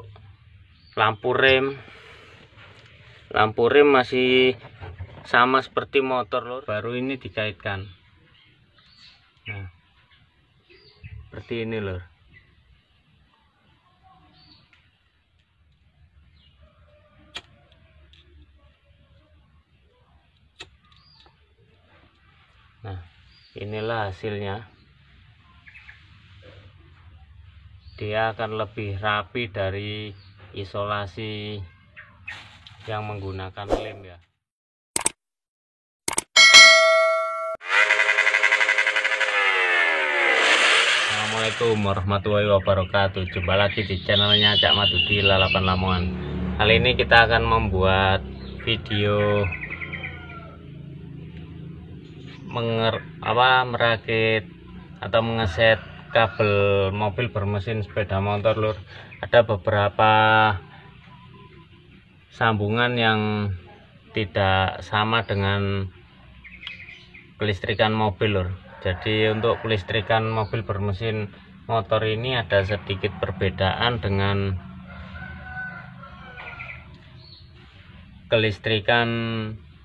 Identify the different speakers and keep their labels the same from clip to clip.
Speaker 1: untuk lampu rem masih sama seperti motor lur, baru ini dikaitkan. Nah, seperti ini lur. Nah, inilah hasilnya. Dia akan lebih rapi dari isolasi yang menggunakan lem ya. Assalamualaikum warahmatullahi wabarakatuh. Jumpa lagi di channelnya Cak Madu di Lalapan Lamongan. Kali ini kita akan membuat video merakit atau mengeset kabel mobil bermesin sepeda motor lur. Ada beberapa sambungan yang tidak sama dengan kelistrikan mobil lur. Jadi untuk kelistrikan mobil bermesin motor ini ada sedikit perbedaan dengan kelistrikan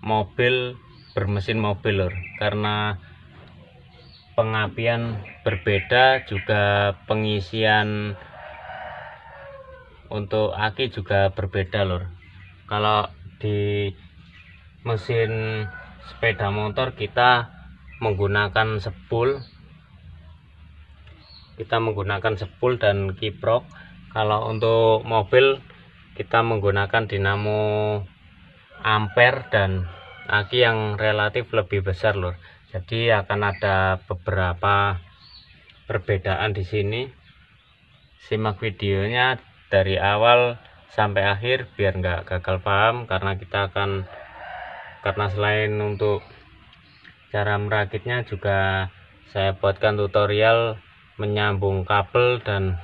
Speaker 1: mobil bermesin mobil lur, karena pengapian berbeda, juga pengisian untuk aki juga berbeda lur. Kalau di mesin sepeda motor kita menggunakan sepul, dan kiprok. Kalau untuk mobil kita menggunakan dinamo ampere dan aki yang relatif lebih besar lur. Jadi akan ada beberapa perbedaan di sini. Simak videonya dari awal sampai akhir biar nggak gagal paham, karena selain untuk cara merakitnya juga saya buatkan tutorial menyambung kabel dan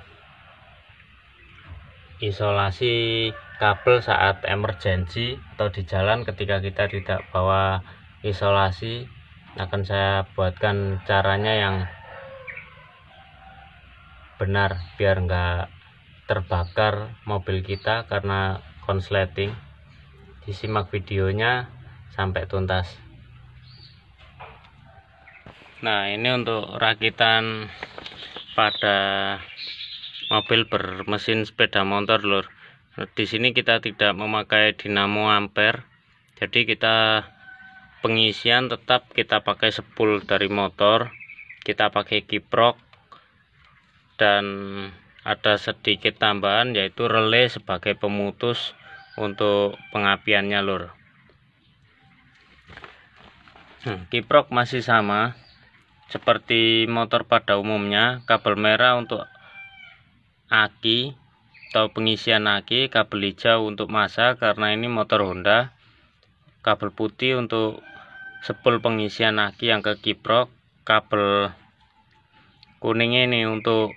Speaker 1: isolasi kabel saat emergency atau di jalan ketika kita tidak bawa isolasi. Akan saya buatkan caranya yang benar biar nggak terbakar mobil kita karena konsleting. Disimak videonya sampai tuntas. Nah, ini untuk rakitan pada mobil bermesin sepeda motor lur. Di sini kita tidak memakai dinamo ampere, jadi kita pengisian tetap kita pakai sepul dari motor, kita pakai kiprok, dan ada sedikit tambahan yaitu relay sebagai pemutus untuk pengapiannya lur. Kiprok masih sama seperti motor pada umumnya, kabel merah untuk aki atau pengisian aki, kabel hijau untuk massa karena ini motor Honda, kabel putih untuk sepul pengisian aki yang ke kiprok, kabel kuning ini untuk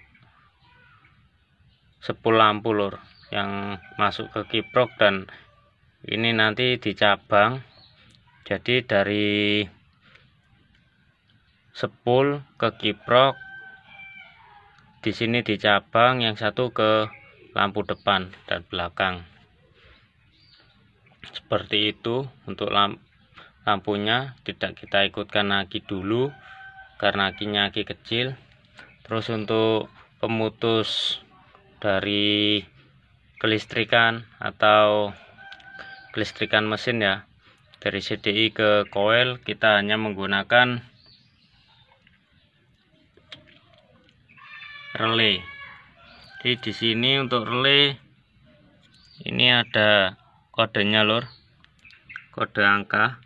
Speaker 1: sepul lampu lur yang masuk ke kiprok, dan ini nanti dicabang. Jadi dari sepul ke kiprok, di sini dicabang, yang satu ke lampu depan dan belakang. Seperti itu untuk lampunya. Tidak kita ikutkan aki dulu karena akinya aki kecil. Terus untuk pemutus dari kelistrikan atau kelistrikan mesin ya, dari CDI ke coil kita hanya menggunakan relay. Jadi di sini untuk relay ini ada kodenya lur, kode angka.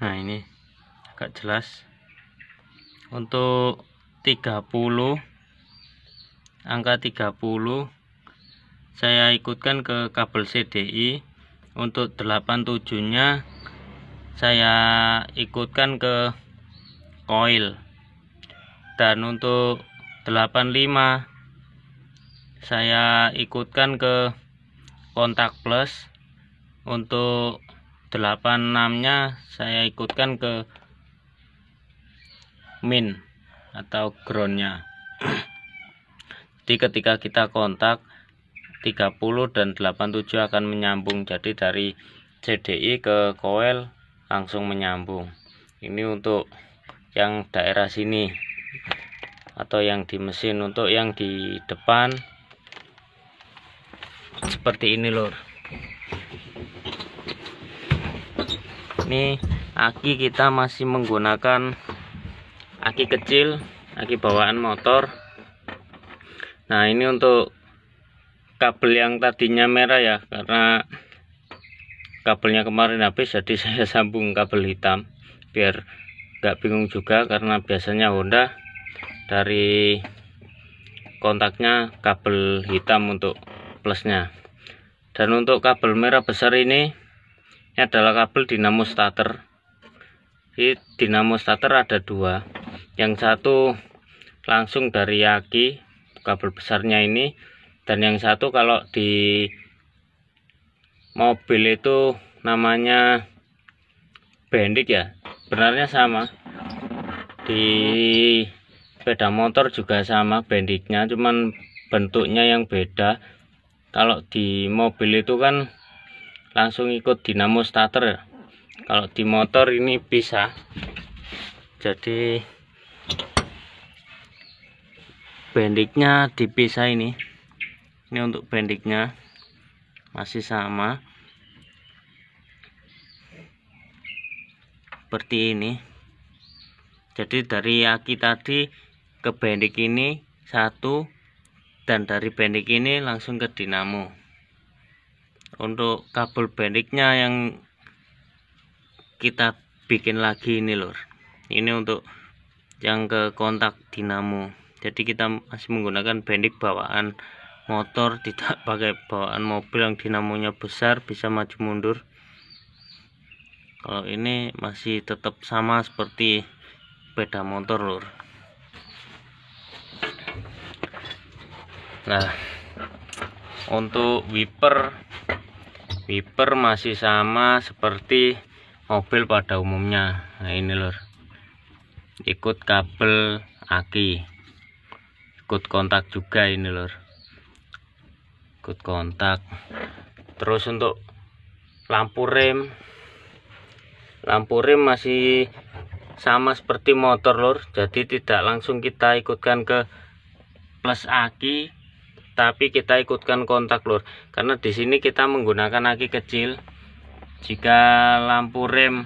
Speaker 1: Nah, ini agak jelas. Untuk 30, angka 30 saya ikutkan ke kabel CDI. Untuk 87 nya saya ikutkan ke coil, dan untuk 85 saya ikutkan ke kontak plus. Untuk 86 nya saya ikutkan ke min atau groundnya. Jadi ketika kita kontak 30 dan 87 akan menyambung, jadi dari CDI ke coil langsung menyambung. Ini untuk yang daerah sini atau yang di mesin. Untuk yang di depan seperti ini lur. Ini aki kita masih menggunakan aki kecil, aki bawaan motor. Nah, ini untuk kabel yang tadinya merah ya, karena kabelnya kemarin habis, jadi saya sambung kabel hitam biar nggak bingung juga, karena biasanya Honda dari kontaknya kabel hitam untuk plusnya. Dan untuk kabel merah besar ini adalah kabel dinamo starter. Di dinamo starter ada dua, yang satu langsung dari aki kabel besarnya ini, dan yang satu kalau di mobil itu namanya bendik ya, benarnya sama, di sepeda motor juga sama bendiknya, cuman bentuknya yang beda. Kalau di mobil itu kan langsung ikut dinamo starter ya. Kalau di motor ini bisa, jadi bendiknya dipisah ini. Ini untuk bendiknya masih sama seperti ini. Jadi dari aki tadi ke bendik ini satu, dan dari bendik ini langsung ke dinamo. Untuk kabel bendiknya yang kita bikin lagi ini lur, ini untuk yang ke kontak dinamo. Jadi kita masih menggunakan bendik bawaan motor, tidak pakai bawaan mobil yang dinamonya besar bisa maju mundur. Kalau ini masih tetap sama seperti sepeda motor lur. Nah, untuk wiper masih sama seperti mobil pada umumnya. Nah, ini lur, ikut kabel aki, ikut kontak juga ini lur, ikut kontak. Terus untuk lampu rem masih sama seperti motor lur, jadi tidak langsung kita ikutkan ke plus aki, tapi kita ikutkan kontak lur, karena di sini kita menggunakan aki kecil. Jika lampu rem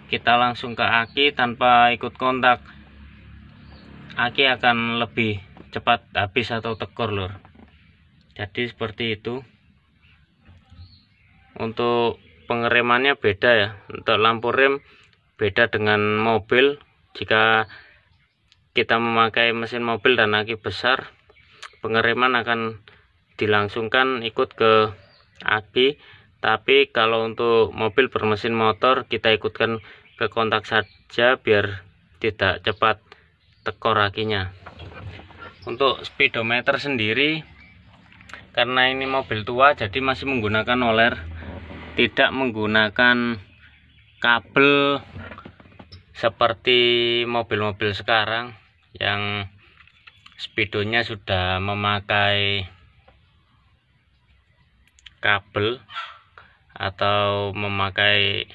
Speaker 1: kita langsung ke aki tanpa ikut kontak, aki akan lebih cepat habis atau tekor lur. Jadi seperti itu. Untuk pengeremannya beda ya, untuk lampu rem beda dengan mobil. Jika kita memakai mesin mobil dan aki besar, pengereman akan dilangsungkan ikut ke aki. Tapi kalau untuk mobil bermesin motor, kita ikutkan ke kontak saja biar tidak cepat tekor akinya. Untuk speedometer sendiri, karena ini mobil tua jadi masih menggunakan oler, tidak menggunakan kabel seperti mobil-mobil sekarang yang speedonya sudah memakai kabel atau memakai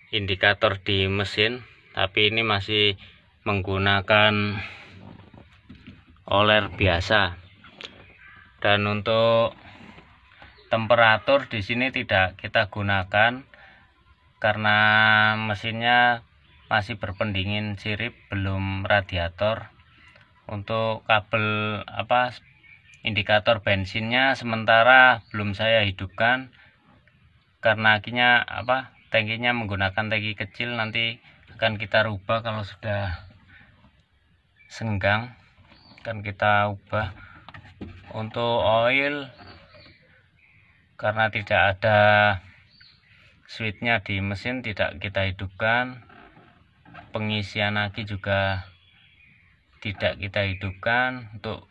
Speaker 1: indikator di mesin. Tapi ini masih menggunakan oler biasa. Dan untuk temperatur di sini tidak kita gunakan karena mesinnya masih berpendingin sirip, belum radiator. Untuk kabel indikator bensinnya sementara belum saya hidupkan, karena akinya tangkinya menggunakan tangki kecil, nanti akan kita rubah kalau sudah senggang, akan kita ubah. Untuk oil, karena tidak ada switchnya di mesin, tidak kita hidupkan. Pengisian aki juga tidak kita hidupkan. Untuk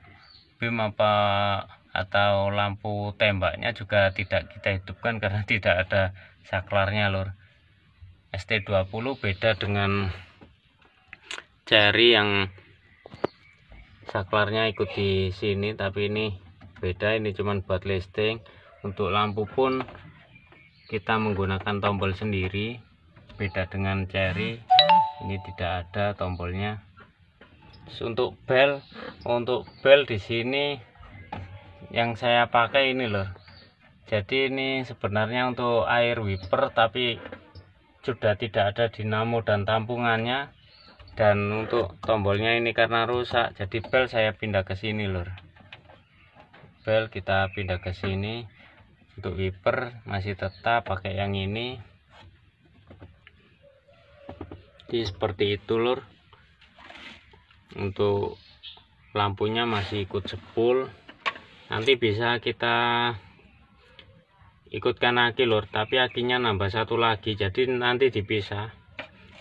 Speaker 1: beam atau lampu tembaknya juga tidak kita hidupkan karena tidak ada saklarnya lur. ST20 beda dengan cherry yang saklarnya ikut di sini, tapi ini beda, ini cuman buat listing. Untuk lampu pun kita menggunakan tombol sendiri, beda dengan cherry, ini tidak ada tombolnya. Untuk bel di sini yang saya pakai ini loh. Jadi ini sebenarnya untuk air wiper, tapi sudah tidak ada dinamo dan tampungannya. Dan untuk tombolnya ini karena rusak, jadi bel saya pindah ke sini lur. Bel kita pindah ke sini. Untuk wiper masih tetap pakai yang ini. Jadi seperti itu lur. Untuk lampunya masih ikut sepul. Nanti bisa kita ikutkan aki lur, tapi akinya nambah satu lagi, jadi nanti dipisah.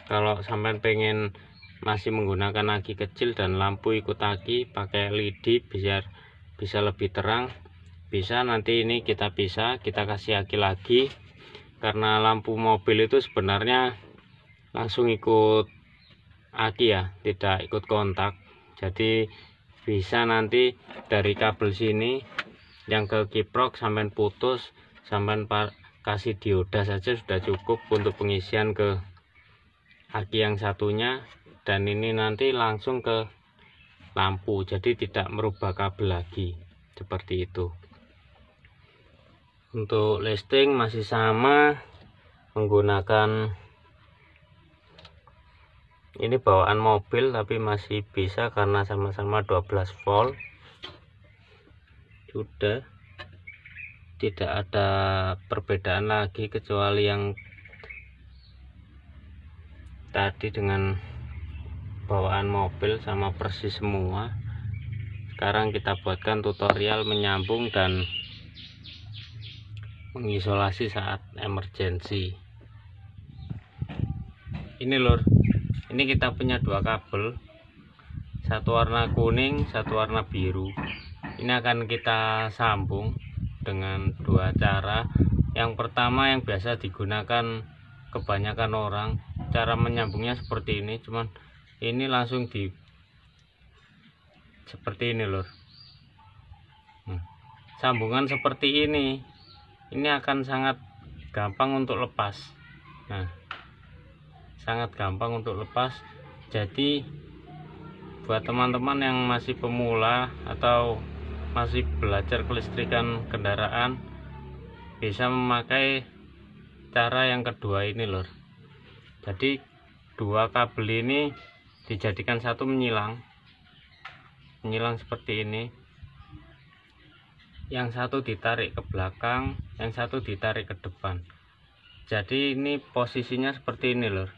Speaker 1: Kalau sampai pengen masih menggunakan aki kecil dan lampu ikut aki pakai LED biar bisa lebih terang, bisa. Nanti ini kita pisah, kita kasih aki lagi, karena lampu mobil itu sebenarnya langsung ikut aki ya, tidak ikut kontak. Jadi bisa nanti dari kabel sini yang ke kiprok sampai putus, sampai kasih dioda saja sudah cukup untuk pengisian ke aki yang satunya, dan ini nanti langsung ke lampu, jadi tidak merubah kabel lagi, seperti itu. Untuk listing masih sama, menggunakan ini bawaan mobil, tapi masih bisa karena sama-sama 12 volt. Sudah tidak ada perbedaan lagi kecuali yang tadi dengan bawaan mobil, sama persis semua. Sekarang kita buatkan tutorial menyambung dan mengisolasi saat emergensi. Ini lur, ini kita punya dua kabel, satu warna kuning, satu warna biru. Ini akan kita sambung dengan dua cara. Yang pertama yang biasa digunakan kebanyakan orang, cara menyambungnya seperti ini, cuman ini langsung di seperti ini lur. Sambungan seperti ini akan sangat gampang untuk lepas. Nah, sangat gampang untuk lepas. Jadi buat teman-teman yang masih pemula atau masih belajar kelistrikan kendaraan, bisa memakai cara yang kedua ini lur. Jadi dua kabel ini dijadikan satu, menyilang seperti ini. Yang satu ditarik ke belakang, yang satu ditarik ke depan. Jadi ini posisinya seperti ini lur,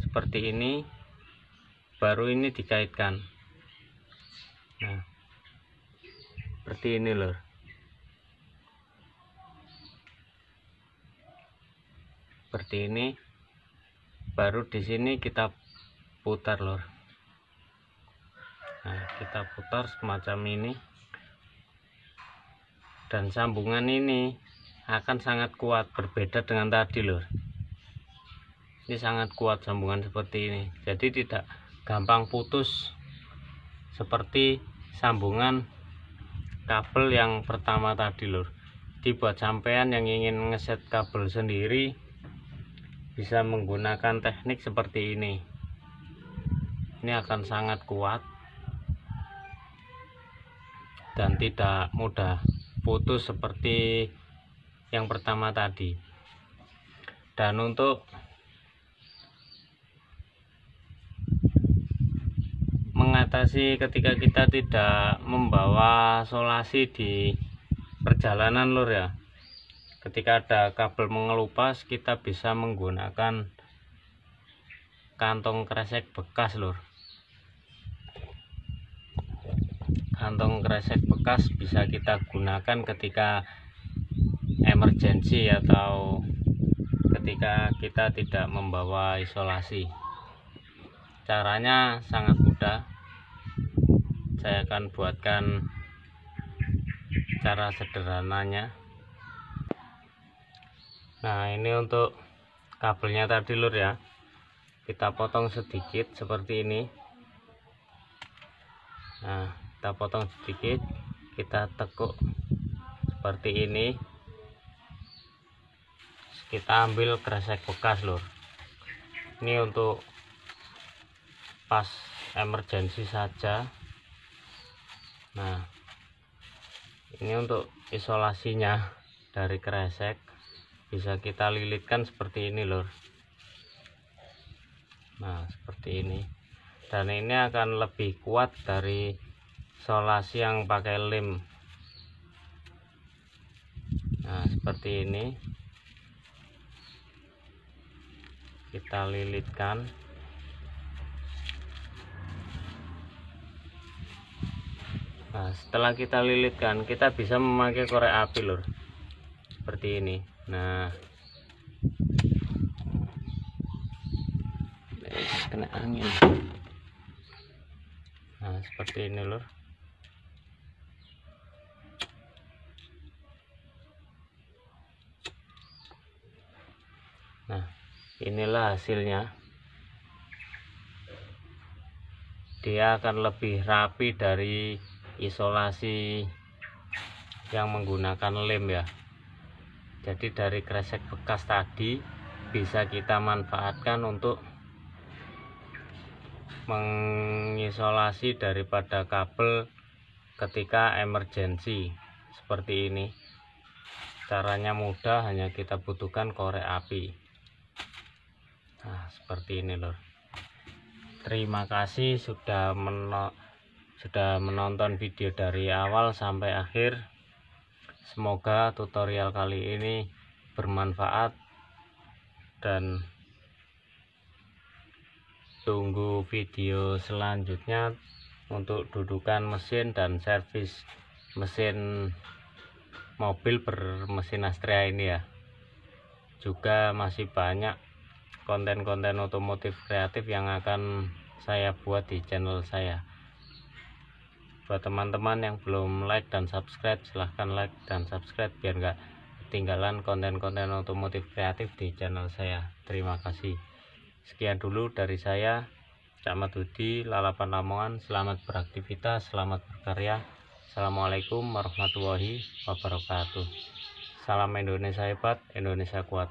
Speaker 1: seperti ini, baru ini dikaitkan. Nah, seperti ini lur. Seperti ini, baru di sini kita putar lur. Nah, kita putar semacam ini, dan sambungan ini akan sangat kuat, berbeda dengan tadi lur. Ini sangat kuat sambungan seperti ini, jadi tidak gampang putus seperti sambungan kabel yang pertama tadi lur. Dibuat sampean yang ingin ngeset kabel sendiri, bisa menggunakan teknik seperti ini. Ini akan sangat kuat dan tidak mudah putus seperti yang pertama tadi. Dan untuk mengatasi ketika kita tidak membawa solasi di perjalanan lur ya, ketika ada kabel mengelupas, kita bisa menggunakan kantong kresek bekas lur. Kantong kresek bekas bisa kita gunakan ketika emergensi atau ketika kita tidak membawa isolasi. Caranya sangat mudah, saya akan buatkan cara sederhananya. Nah, ini untuk kabelnya tadi lur ya, kita potong sedikit seperti ini. Nah, kita potong sedikit, kita tekuk seperti ini. Kita ambil kresek bekas lur. Ini untuk pas emergensi saja. Nah, ini untuk isolasinya dari kresek, bisa kita lilitkan seperti ini lur. Nah, seperti ini. Dan ini akan lebih kuat dari isolasi yang pakai lem. Nah, seperti ini. Kita lilitkan. Nah, setelah kita lilitkan, kita bisa memakai korek api lur. Seperti ini. Nah, kena angin. Nah, seperti ini lur. Nah, inilah hasilnya. Dia akan lebih rapi dari isolasi yang menggunakan lem ya. Jadi dari kresek bekas tadi bisa kita manfaatkan untuk mengisolasi daripada kabel ketika emergensi seperti ini. Caranya mudah, hanya kita butuhkan korek api. Nah, seperti ini lor. Terima kasih sudah menonton video dari awal sampai akhir. Semoga tutorial kali ini bermanfaat, dan tunggu video selanjutnya untuk dudukan mesin dan servis mesin mobil bermesin Astrea ini ya. Juga masih banyak konten-konten otomotif kreatif yang akan saya buat di channel saya. Buat teman-teman yang belum like dan subscribe, silahkan like dan subscribe biar nggak ketinggalan konten-konten otomotif kreatif di channel saya. Terima kasih. Sekian dulu dari saya, Cak Madudi, Lalapan Lamongan. Selamat beraktivitas, selamat berkarya. Assalamualaikum warahmatullahi wabarakatuh. Salam Indonesia hebat, Indonesia kuat.